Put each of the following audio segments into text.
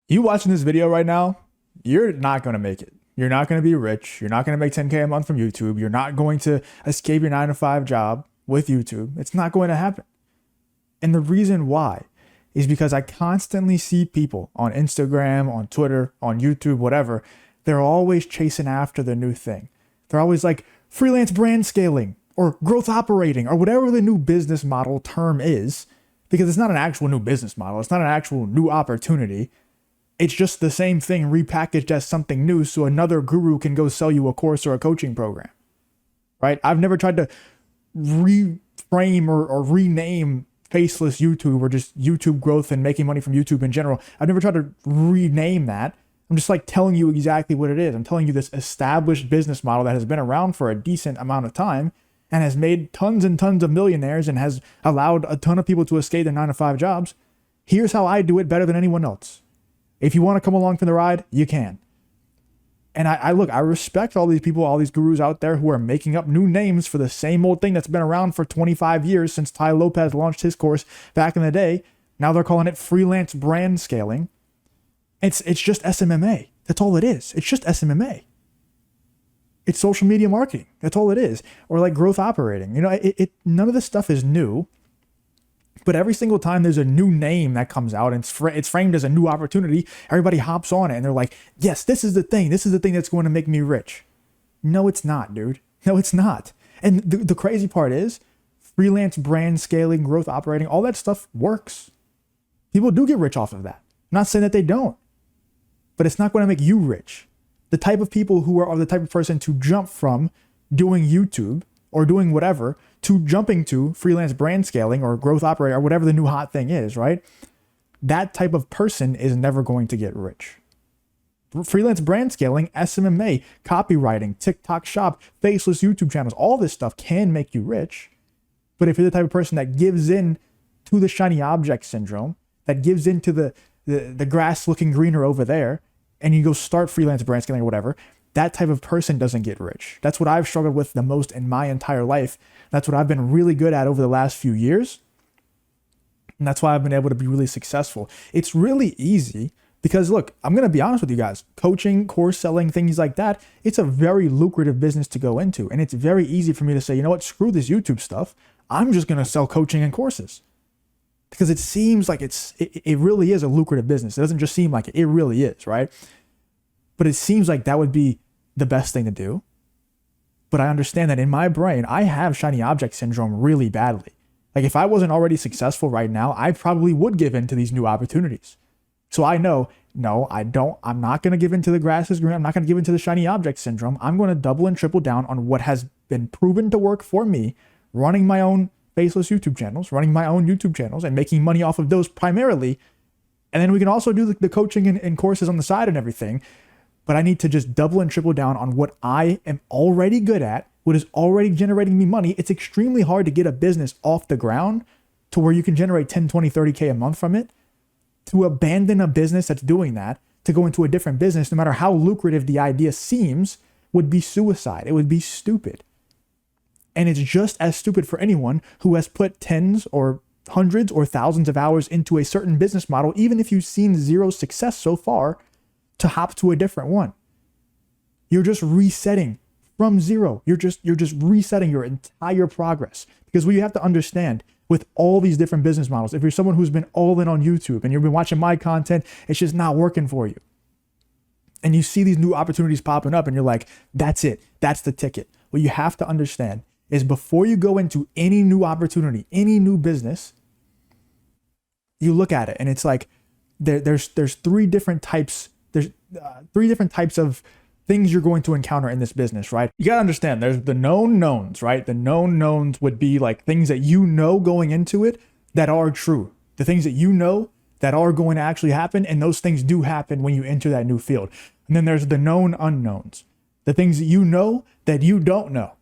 You watching this video right now, you're not going to make it. You're not going to be rich. You're not going to make 10K a month from YouTube. You're not going to escape your 9 to 5 job with YouTube. It's not going to happen. And the reason why is because I constantly see people on Instagram, on Twitter, on YouTube, whatever. They're always chasing after the new thing. They're always like freelance brand scaling or growth operating or whatever the new business model term is, because it's not an actual new business model. It's not an actual new opportunity. It's just the same thing repackaged as something new so another guru can go sell you a course or a coaching program, right? I've never tried to reframe or rename Faceless YouTube or just YouTube growth and making money from YouTube in general. I've never tried to rename that. I'm just like telling you exactly what it is. I'm telling you this established business model that has been around for a decent amount of time and has made tons and tons of millionaires and has allowed a ton of people to escape their 9 to 5 jobs. Here's how I do it better than anyone else. If you want to come along for the ride, you can. And I respect all these people, all these gurus out there who are making up new names for the same old thing that's been around for 25 years since Tai Lopez launched his course back in the day. Now they're calling it freelance brand scaling. It's just SMMA. That's all it is. It's just SMMA. It's social media marketing. That's all it is. Or like growth operating. You know, none of this stuff is new. But every single time there's a new name that comes out and it's framed as a new opportunity, everybody hops on it and they're like, yes, this is the thing. This is the thing that's going to make me rich. No, it's not, dude. No, it's not. And the crazy part is freelance brand scaling, growth operating, all that stuff works. People do get rich off of that. I'm not saying that they don't, but it's not going to make you rich. The type of people who are the type of person to jump from doing YouTube or doing whatever to jumping to freelance brand scaling or growth operator or whatever the new hot thing is, right? That type of person is never going to get rich. Freelance brand scaling, SMMA, copywriting, TikTok shop, faceless YouTube channels, all this stuff can make you rich. But if you're the type of person that gives in to the shiny object syndrome, that gives into the grass looking greener over there, and you go start freelance brand scaling or whatever, that type of person doesn't get rich. That's what I've struggled with the most in my entire life. That's what I've been really good at over the last few years. And that's why I've been able to be really successful. It's really easy because, look, I'm going to be honest with you guys. Coaching, course selling, things like that, it's a very lucrative business to go into. And it's very easy for me to say, you know what, screw this YouTube stuff. I'm just going to sell coaching and courses. Because it seems like it really is a lucrative business. It doesn't just seem like it. It really is, right? But it seems like that would be the best thing to do. But I understand that in my brain, I have shiny object syndrome really badly. Like if I wasn't already successful right now, I probably would give in to these new opportunities. So I know, no, I don't. I'm not going to give in to the grass is green. I'm not going to give in to the shiny object syndrome. I'm going to double and triple down on what has been proven to work for me, running my own faceless YouTube channels, running my own YouTube channels and making money off of those primarily. And then we can also do the coaching and courses on the side and everything. But I need to just double and triple down on what I am already good at, what is already generating me money. It's extremely hard to get a business off the ground to where you can generate 10, 20, 30K a month from it. To abandon a business that's doing that, to go into a different business, no matter how lucrative the idea seems, would be suicide. It would be stupid. And it's just as stupid for anyone who has put tens or hundreds or thousands of hours into a certain business model, even if you've seen zero success so far, to hop to a different one. You're just resetting from zero. You're just resetting your entire progress. Because what you have to understand with all these different business models, if you're someone who's been all in on YouTube and you've been watching my content, it's just not working for you. And you see these new opportunities popping up and you're like, that's it. That's the ticket. What you have to understand is before you go into any new opportunity, any new business, you look at it and it's like there's three different types. There's three different types of things you're going to encounter in this business, right? You got to understand there's the known knowns, right? The known knowns would be like things that you know going into it that are true. The things that you know that are going to actually happen. And those things do happen when you enter that new field. And then there's the known unknowns, the things that you know that you don't know,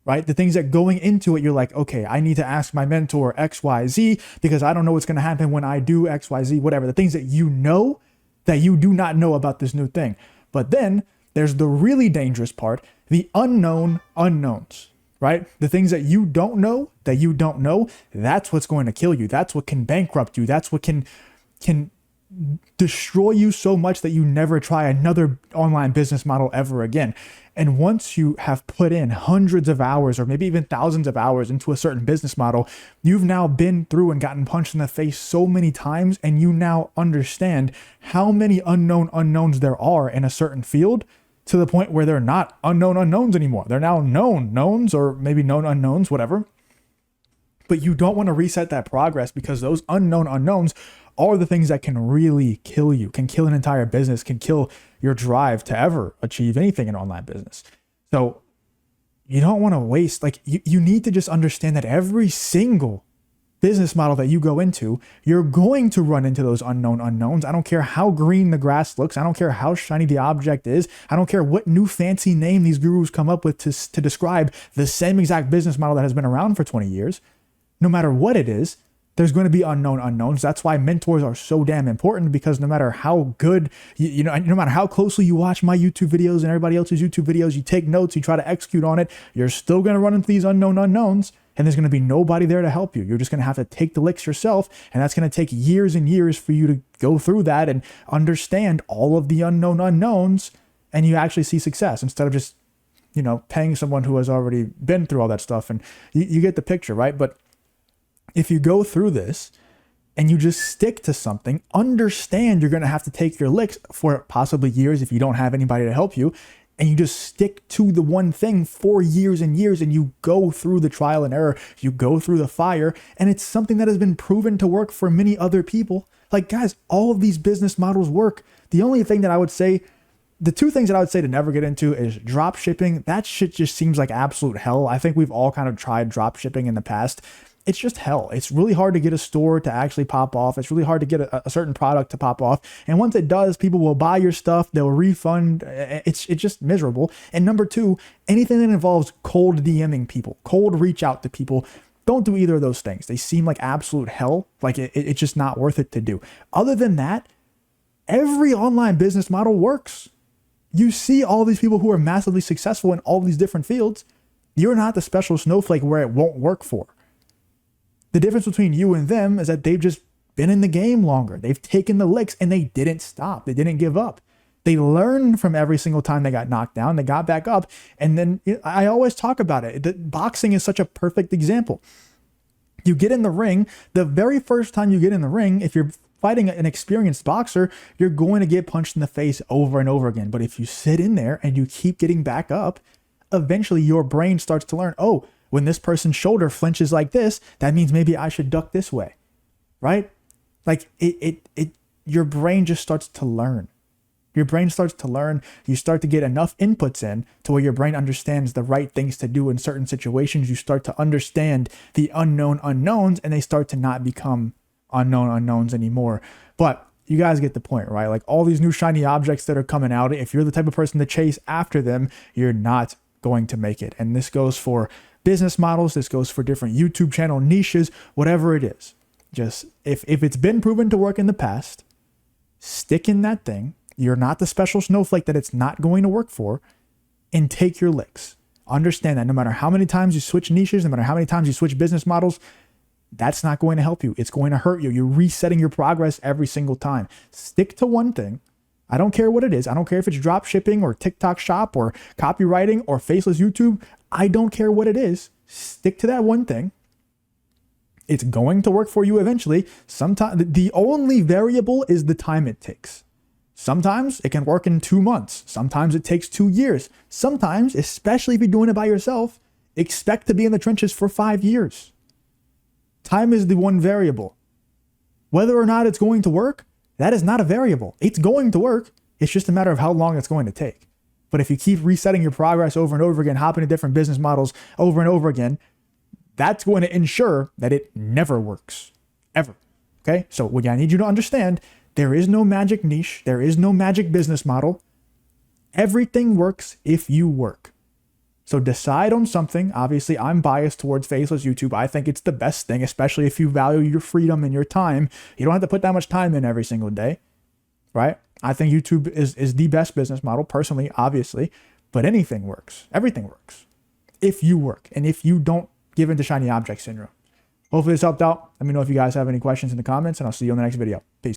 right? The things that going into it, you're like, okay, I need to ask my mentor XYZ because I don't know what's going to happen when I do XYZ, whatever. The things that you know that you do not know about this new thing. But then there's the really dangerous part, the unknown unknowns, right? The things that you don't know, that's what's going to kill you. That's what can bankrupt you. That's what can destroy you so much that you never try another online business model ever again. And once you have put in hundreds of hours or maybe even thousands of hours into a certain business model, you've now been through and gotten punched in the face so many times, and you now understand how many unknown unknowns there are in a certain field, to the point where they're not unknown unknowns anymore. They're now known knowns, or maybe known unknowns, whatever. But you don't want to reset that progress, because those unknown unknowns are the things that can really kill you, can kill an entire business, can kill your drive to ever achieve anything in online business. So you don't want to waste, like you need to just understand that every single business model that you go into, you're going to run into those unknown unknowns. I don't care how green the grass looks. I don't care how shiny the object is. I don't care what new fancy name these gurus come up with to describe the same exact business model that has been around for 20 years. No matter what it is, there's going to be unknown unknowns. That's why mentors are so damn important, because no matter how good, no matter how closely you watch my YouTube videos and everybody else's YouTube videos, you take notes, you try to execute on it, you're still going to run into these unknown unknowns, and there's going to be nobody there to help you. You're just going to have to take the licks yourself, and that's going to take years and years for you to go through that and understand all of the unknown unknowns, and you actually see success instead of just, paying someone who has already been through all that stuff. And you get the picture, right? But if you go through this and you just stick to something, understand you're going to have to take your licks for possibly years if you don't have anybody to help you, and you just stick to the one thing for years and years, and you go through the trial and error, you go through the fire, and it's something that has been proven to work for many other people. Like, guys, all of these business models work. The only thing that I would say, the two things that I would say to never get into is drop shipping. That shit just seems like absolute hell. I think we've all kind of tried drop shipping in the past. It's just hell. It's really hard to get a store to actually pop off. It's really hard to get a certain product to pop off. And once it does, people will buy your stuff. They'll refund. It's just miserable. And number two, anything that involves cold DMing people, cold reach out to people, don't do either of those things. They seem like absolute hell. Like it's just not worth it to do. Other than that, every online business model works. You see all these people who are massively successful in all these different fields. You're not the special snowflake where it won't work for. The difference between you and them is that they've just been in the game longer. They've taken the licks and they didn't stop. They didn't give up. They learned from every single time they got knocked down. They got back up. And then I always talk about it. Boxing is such a perfect example. You get in the ring, the very first time you get in the ring, if you're fighting an experienced boxer, you're going to get punched in the face over and over again. But if you sit in there and you keep getting back up, eventually your brain starts to learn, oh, when this person's shoulder flinches like this, that means maybe I should duck this way, right? Like your brain just starts to learn. Your brain starts to learn. You start to get enough inputs in to where your brain understands the right things to do in certain situations. You start to understand the unknown unknowns, and they start to not become unknown unknowns anymore. But you guys get the point, right? Like all these new shiny objects that are coming out, if you're the type of person to chase after them, you're not going to make it. And this goes for business models. This goes for different YouTube channel niches, whatever it is. Just if it's been proven to work in the past, stick in that thing. You're not the special snowflake that it's not going to work for, and take your licks. Understand that no matter how many times you switch niches, no matter how many times you switch business models, that's not going to help you. It's going to hurt you. You're resetting your progress every single time. Stick to one thing. I don't care what it is. I don't care if it's drop shipping or TikTok shop or copywriting or faceless YouTube. I don't care what it is. Stick to that one thing. It's going to work for you eventually. Sometimes the only variable is the time it takes. Sometimes it can work in 2 months. Sometimes it takes 2 years. Sometimes, especially if you're doing it by yourself, expect to be in the trenches for 5 years. Time is the one variable. Whether or not it's going to work, that is not a variable. It's going to work. It's just a matter of how long it's going to take. But if you keep resetting your progress over and over again, hopping to different business models over and over again, that's going to ensure that it never works. Ever. Okay? So what I need you to understand, there is no magic niche. There is no magic business model. Everything works if you work. So decide on something. Obviously, I'm biased towards faceless YouTube. I think it's the best thing, especially if you value your freedom and your time. You don't have to put that much time in every single day, right? I think YouTube is the best business model, personally, obviously, but anything works. Everything works if you work and if you don't give into shiny object syndrome. Hopefully this helped out. Let me know if you guys have any questions in the comments, and I'll see you on the next video. Peace.